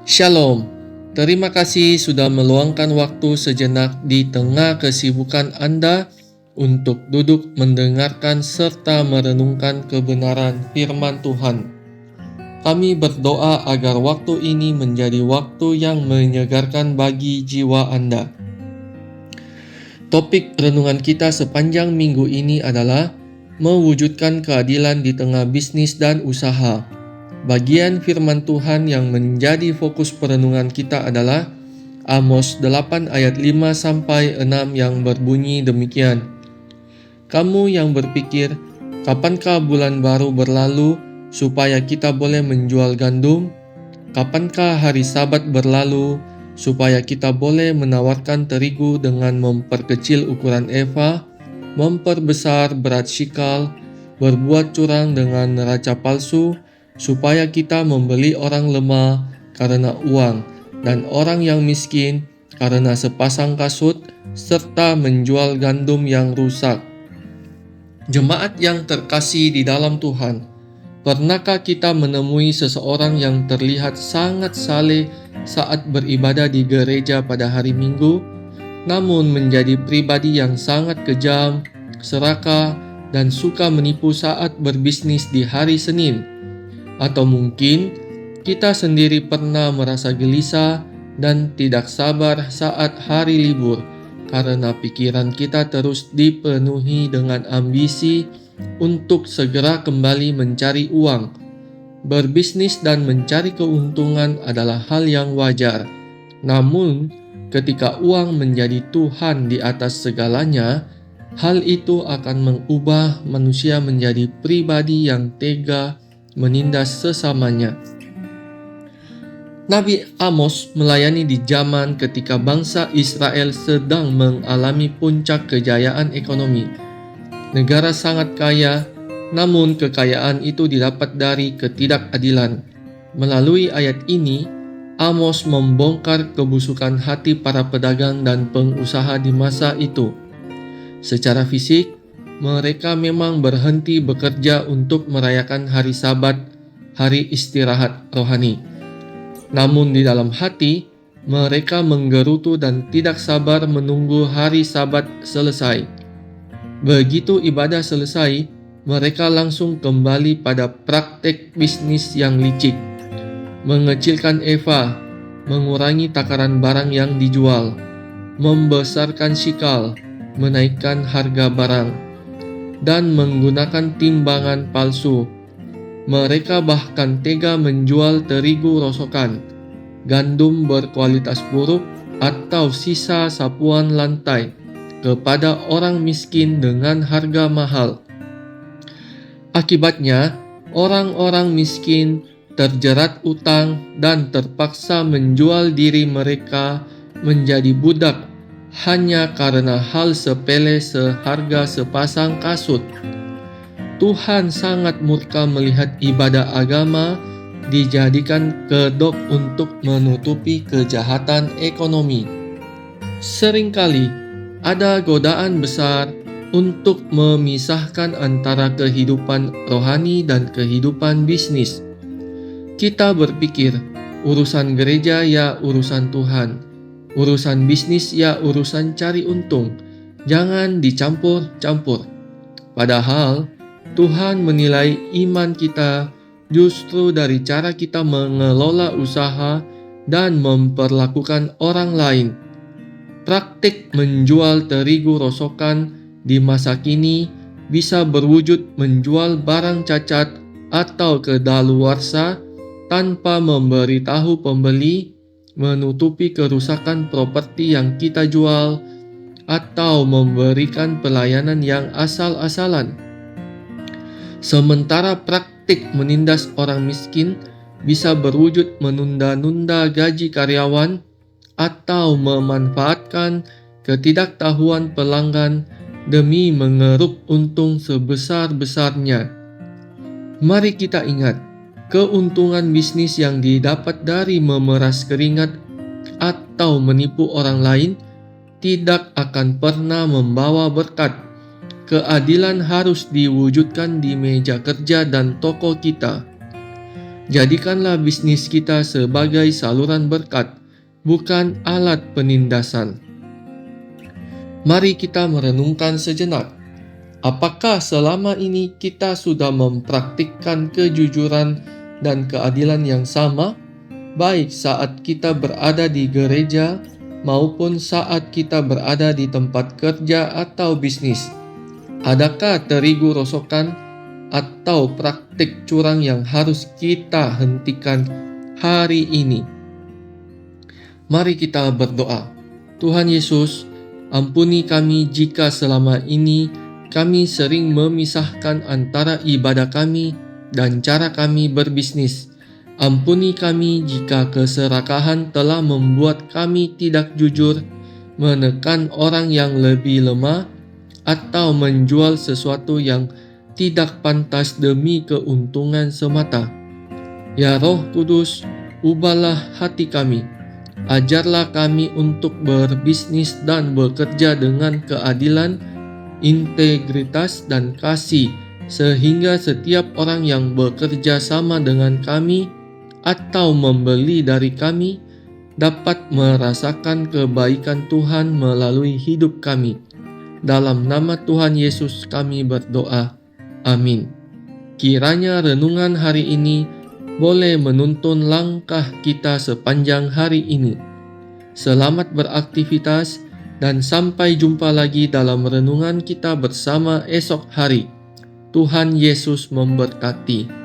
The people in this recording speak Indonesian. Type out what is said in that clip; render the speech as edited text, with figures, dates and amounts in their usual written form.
Shalom, terima kasih sudah meluangkan waktu sejenak di tengah kesibukan Anda untuk duduk mendengarkan serta merenungkan kebenaran firman Tuhan. Kami berdoa agar waktu ini menjadi waktu yang menyegarkan bagi jiwa Anda. Topik renungan kita sepanjang minggu ini adalah mewujudkan keadilan di tengah bisnis dan usaha. Bagian firman Tuhan yang menjadi fokus perenungan kita adalah Amos 8 ayat 5-6 yang berbunyi demikian. Kamu yang berpikir, kapankah bulan baru berlalu supaya kita boleh menjual gandum? Kapankah hari Sabat berlalu supaya kita boleh menawarkan terigu dengan memperkecil ukuran eva, memperbesar berat shikal, berbuat curang dengan neraca palsu, supaya kita membeli orang lemah karena uang dan orang yang miskin karena sepasang kasut, serta menjual gandum yang rusak. Jemaat yang terkasih di dalam Tuhan, pernahkah kita menemui seseorang yang terlihat sangat saleh saat beribadah di gereja pada hari Minggu, namun menjadi pribadi yang sangat kejam, serakah, dan suka menipu saat berbisnis di hari Senin? Atau mungkin kita sendiri pernah merasa gelisah dan tidak sabar saat hari libur karena pikiran kita terus dipenuhi dengan ambisi untuk segera kembali mencari uang. Berbisnis dan mencari keuntungan adalah hal yang wajar. Namun, ketika uang menjadi Tuhan di atas segalanya, hal itu akan mengubah manusia menjadi pribadi yang tega menindas sesamanya. Nabi Amos melayani di zaman ketika bangsa Israel sedang mengalami puncak kejayaan ekonomi. Negara sangat kaya, namun kekayaan itu didapat dari ketidakadilan. Melalui ayat ini, Amos membongkar kebusukan hati para pedagang dan pengusaha di masa itu. Secara fisik, mereka memang berhenti bekerja untuk merayakan hari Sabat, hari istirahat rohani. Namun di dalam hati, mereka menggerutu dan tidak sabar menunggu hari Sabat selesai. Begitu ibadah selesai, mereka langsung kembali pada praktek bisnis yang licik. Mengecilkan eva, mengurangi takaran barang yang dijual, membesarkan shikal, menaikkan harga barang, dan menggunakan timbangan palsu. Mereka bahkan tega menjual terigu rosokan, gandum berkualitas buruk, atau sisa sapuan lantai kepada orang miskin dengan harga mahal. Akibatnya, orang-orang miskin terjerat utang dan terpaksa menjual diri mereka menjadi budak hanya karena hal sepele seharga sepasang kasut. Tuhan sangat murka melihat ibadah agama dijadikan kedok untuk menutupi kejahatan ekonomi. Seringkali ada godaan besar untuk memisahkan antara kehidupan rohani dan kehidupan bisnis. Kita berpikir, urusan gereja ya urusan Tuhan, urusan bisnis ya urusan cari untung, jangan dicampur-campur. Padahal Tuhan menilai iman kita justru dari cara kita mengelola usaha dan memperlakukan orang lain. Praktik menjual terigu rosokan di masa kini bisa berwujud menjual barang cacat atau kedaluarsa tanpa memberitahu pembeli, menutupi kerusakan properti yang kita jual, atau memberikan pelayanan yang asal-asalan. Sementara praktik menindas orang miskin bisa berwujud menunda-nunda gaji karyawan atau memanfaatkan ketidaktahuan pelanggan demi mengeruk untung sebesar-besarnya. Mari kita ingat, keuntungan bisnis yang didapat dari memeras keringat atau menipu orang lain tidak akan pernah membawa berkat. Keadilan harus diwujudkan di meja kerja dan toko kita. Jadikanlah bisnis kita sebagai saluran berkat, bukan alat penindasan. Mari kita merenungkan sejenak. Apakah selama ini kita sudah mempraktikkan kejujuran dan keadilan yang sama, baik saat kita berada di gereja maupun saat kita berada di tempat kerja atau bisnis? Adakah terigu rosokkan atau praktik curang yang harus kita hentikan hari ini? Mari kita berdoa. Tuhan Yesus, ampuni kami jika selama ini kami sering memisahkan antara ibadah kami dan cara kami berbisnis. Ampuni kami jika keserakahan telah membuat kami tidak jujur, menekan orang yang lebih lemah, atau menjual sesuatu yang tidak pantas demi keuntungan semata. Ya Roh Kudus, ubahlah hati kami. Ajarlah kami untuk berbisnis dan bekerja dengan keadilan, integritas, dan kasih, sehingga setiap orang yang bekerja sama dengan kami atau membeli dari kami dapat merasakan kebaikan Tuhan melalui hidup kami. Dalam nama Tuhan Yesus kami berdoa. Amin. Kiranya renungan hari ini boleh menuntun langkah kita sepanjang hari ini. Selamat beraktivitas dan sampai jumpa lagi dalam renungan kita bersama esok hari. Tuhan Yesus memberkati.